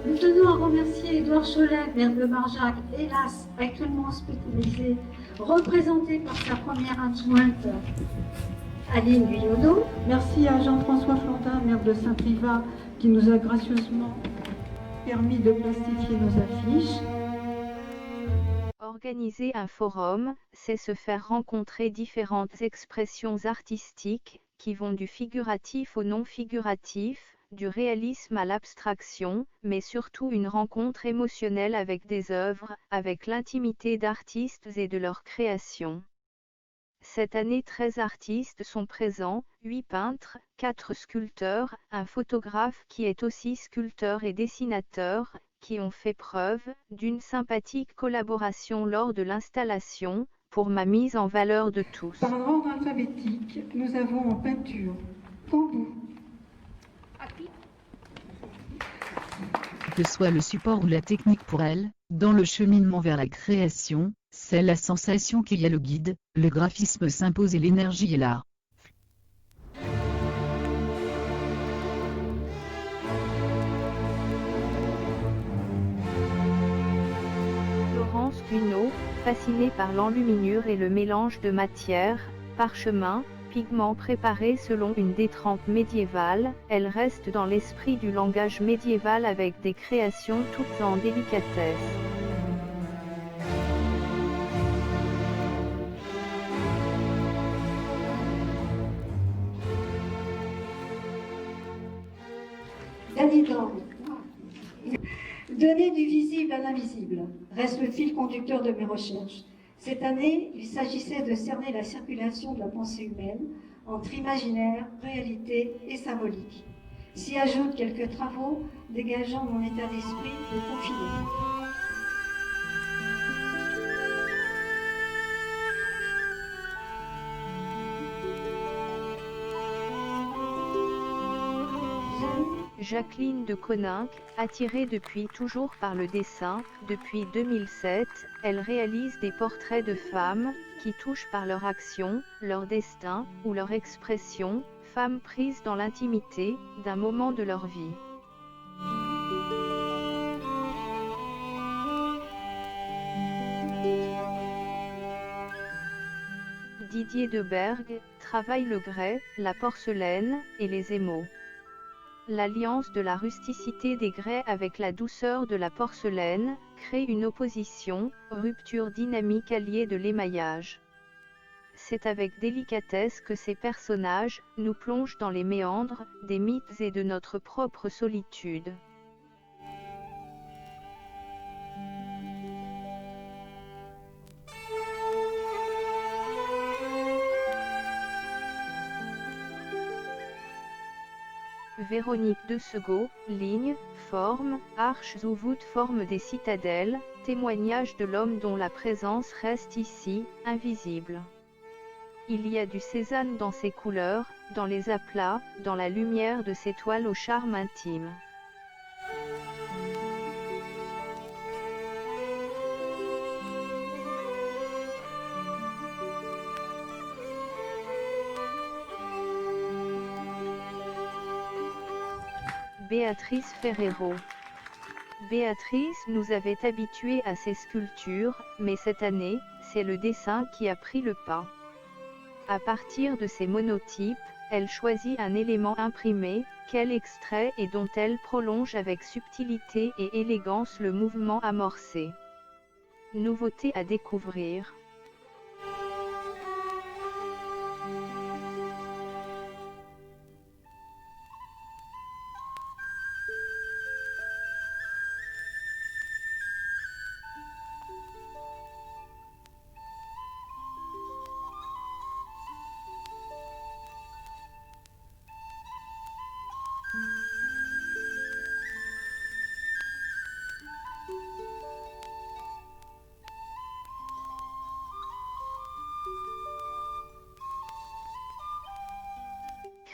Nous tenons à remercier Édouard Cholet, maire de Barjac, hélas actuellement hospitalisé, représenté par sa première adjointe Aline Guyonneau. Merci à Jean-François Flandin, maire de Saint-Privat, qui nous a gracieusement permis de plastifier nos affiches. Organiser un forum, c'est se faire rencontrer différentes expressions artistiques, qui vont du figuratif au non figuratif, du réalisme à l'abstraction, mais surtout une rencontre émotionnelle avec des œuvres, avec l'intimité d'artistes et de leur création. Cette année 13 artistes sont présents, 8 peintres, 4 sculpteurs, un photographe qui est aussi sculpteur et dessinateur, qui ont fait preuve d'une sympathique collaboration lors de l'installation, pour ma mise en valeur de tous. Par ordre alphabétique, nous avons en peinture Cambou. Que soit le support ou la technique pour elle, dans le cheminement vers la création, c'est la sensation qui est le guide, le graphisme s'impose et l'énergie est là. Florence Guinaud, fascinée par l'enluminure et le mélange de matières, parchemin, pigments préparés selon une détrempe médiévale, elle reste dans l'esprit du langage médiéval avec des créations toutes en délicatesse. Donner du visible à l'invisible reste le fil conducteur de mes recherches. Cette année, il s'agissait de cerner la circulation de la pensée humaine entre imaginaire, réalité et symbolique. S'y ajoutent quelques travaux dégageant mon état d'esprit de confiné. Jacqueline de Coninck, attirée depuis toujours par le dessin, depuis 2007, elle réalise des portraits de femmes, qui touchent par leur action, leur destin, ou leur expression, femmes prises dans l'intimité, d'un moment de leur vie. Didier Debergue, travaille le grès, la porcelaine, et les émaux. L'alliance de la rusticité des grès avec la douceur de la porcelaine, crée une opposition, rupture dynamique alliée de l'émaillage. C'est avec délicatesse que ces personnages, nous plongent dans les méandres, des mythes et de notre propre solitude. Véronique de Segaud, lignes, formes, arches ou voûtes forment des citadelles, témoignage de l'homme dont la présence reste ici, invisible. Il y a du Cézanne dans ses couleurs, dans les aplats, dans la lumière de ses toiles au charme intime. Béatrice Ferrero. Béatrice nous avait habitués à ses sculptures, mais cette année, c'est le dessin qui a pris le pas. À partir de ces monotypes, elle choisit un élément imprimé, qu'elle extrait et dont elle prolonge avec subtilité et élégance le mouvement amorcé. Nouveauté à découvrir.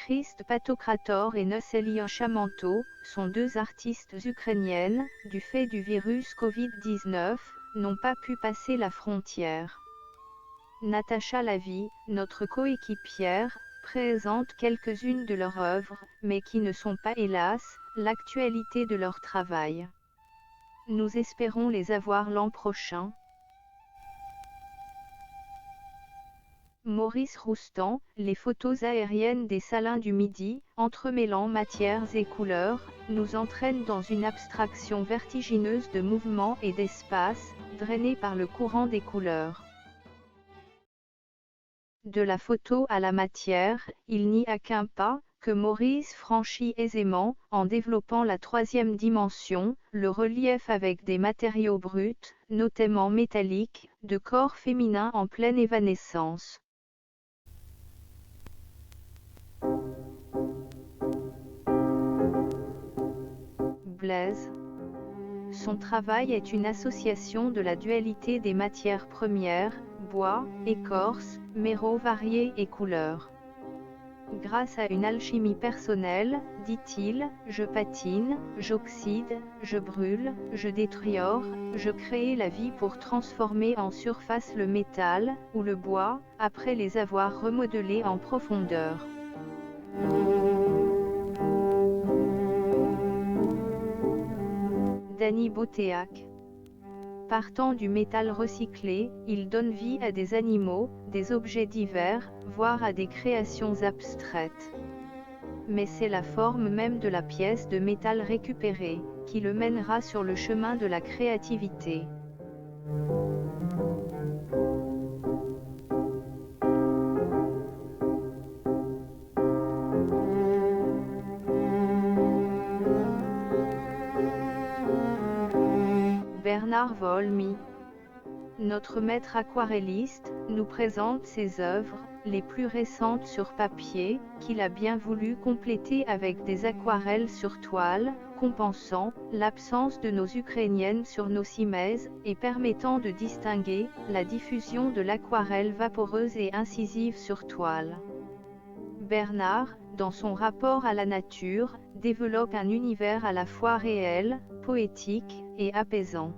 Christ Pantokrator et Nusselia Chamanto, sont deux artistes ukrainiennes, du fait du virus Covid-19, n'ont pas pu passer la frontière. Natacha Lavie, notre coéquipière, présente quelques-unes de leurs œuvres, mais qui ne sont pas hélas, l'actualité de leur travail. Nous espérons les avoir l'an prochain. Maurice Roustan, les photos aériennes des salins du Midi, entremêlant matières et couleurs, nous entraînent dans une abstraction vertigineuse de mouvements et d'espace, drainée par le courant des couleurs. De la photo à la matière, il n'y a qu'un pas, que Maurice franchit aisément, en développant la troisième dimension, le relief avec des matériaux bruts, notamment métalliques, de corps féminins en pleine évanescence. Blaise. Son travail est une association de la dualité des matières premières, bois, écorce, métaux variés et couleurs. Grâce à une alchimie personnelle, dit-il, je patine, j'oxyde, je brûle, je détériore, je crée la vie pour transformer en surface le métal, ou le bois, après les avoir remodelés en profondeur. Dany Boteach. Partant du métal recyclé, il donne vie à des animaux, des objets divers, voire à des créations abstraites. Mais c'est la forme même de la pièce de métal récupérée, qui le mènera sur le chemin de la créativité. Bernard Volmy. Notre maître aquarelliste nous présente ses œuvres, les plus récentes sur papier, qu'il a bien voulu compléter avec des aquarelles sur toile, compensant l'absence de nos ukrainiennes sur nos cimaises, et permettant de distinguer la diffusion de l'aquarelle vaporeuse et incisive sur toile. Bernard, dans son rapport à la nature, développe un univers à la fois réel, poétique, et apaisant.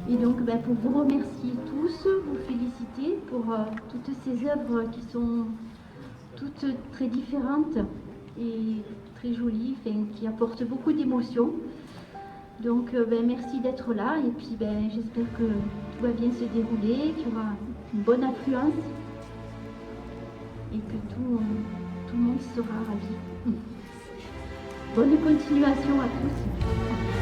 Et donc pour vous remercier tous, vous féliciter pour toutes ces œuvres qui sont toutes très différentes et très jolies, qui apportent beaucoup d'émotions. Donc merci d'être là et puis j'espère que tout va bien se dérouler, qu'il y aura une bonne affluence et que tout le monde sera ravi. Bonne continuation à tous.